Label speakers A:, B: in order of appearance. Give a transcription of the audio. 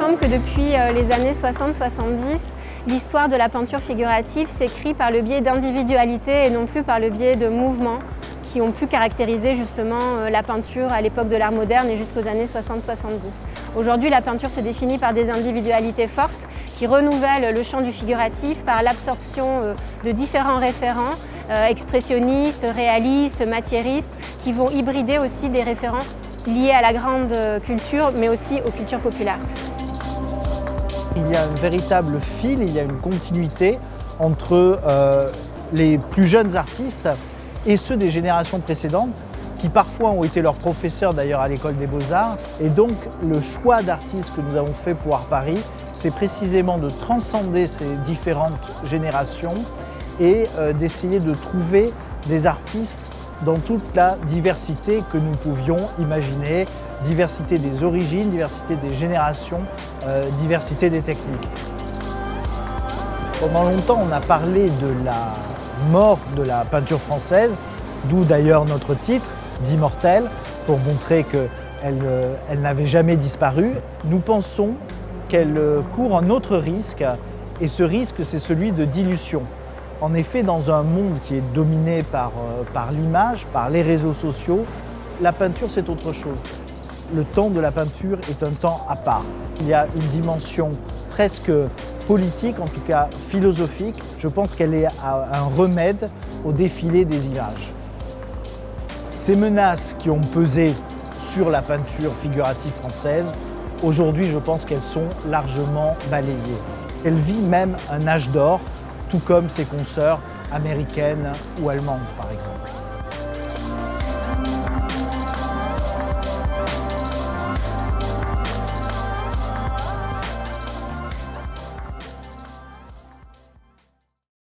A: semble que depuis les années 60-70, l'histoire de la peinture figurative s'écrit par le biais d'individualités et non plus par le biais de mouvements qui ont pu caractériser justement la peinture à l'époque de l'art moderne et jusqu'aux années 60-70. Aujourd'hui, la peinture se définit par des individualités fortes qui renouvellent le champ du figuratif par l'absorption de différents référents expressionnistes, réalistes, matiéristes, qui vont hybrider aussi des référents liés à la grande culture, mais aussi aux cultures populaires.
B: Il y a un véritable fil, il y a une continuité entre les plus jeunes artistes et ceux des générations précédentes, qui parfois ont été leurs professeurs d'ailleurs à l'école des Beaux-Arts. Et donc le choix d'artistes que nous avons fait pour Art Paris, c'est précisément de transcender ces différentes générations et d'essayer de trouver des artistes dans toute la diversité que nous pouvions imaginer, diversité des origines, diversité des générations, diversité des techniques. Pendant longtemps, on a parlé de la mort de la peinture française, d'où d'ailleurs notre titre, d'Immortelle, pour montrer qu'elle n'avait jamais disparu. Nous pensons qu'elle court un autre risque, et ce risque, c'est celui de dilution. En effet, dans un monde qui est dominé par l'image, par les réseaux sociaux, la peinture, c'est autre chose. Le temps de la peinture est un temps à part. Il y a une dimension presque politique, en tout cas philosophique. Je pense qu'elle est un remède au défilé des images. Ces menaces qui ont pesé sur la peinture figurative française, aujourd'hui, je pense qu'elles sont largement balayées. Elle vit même un âge d'or, tout comme ses consoeurs américaines ou allemandes, par exemple.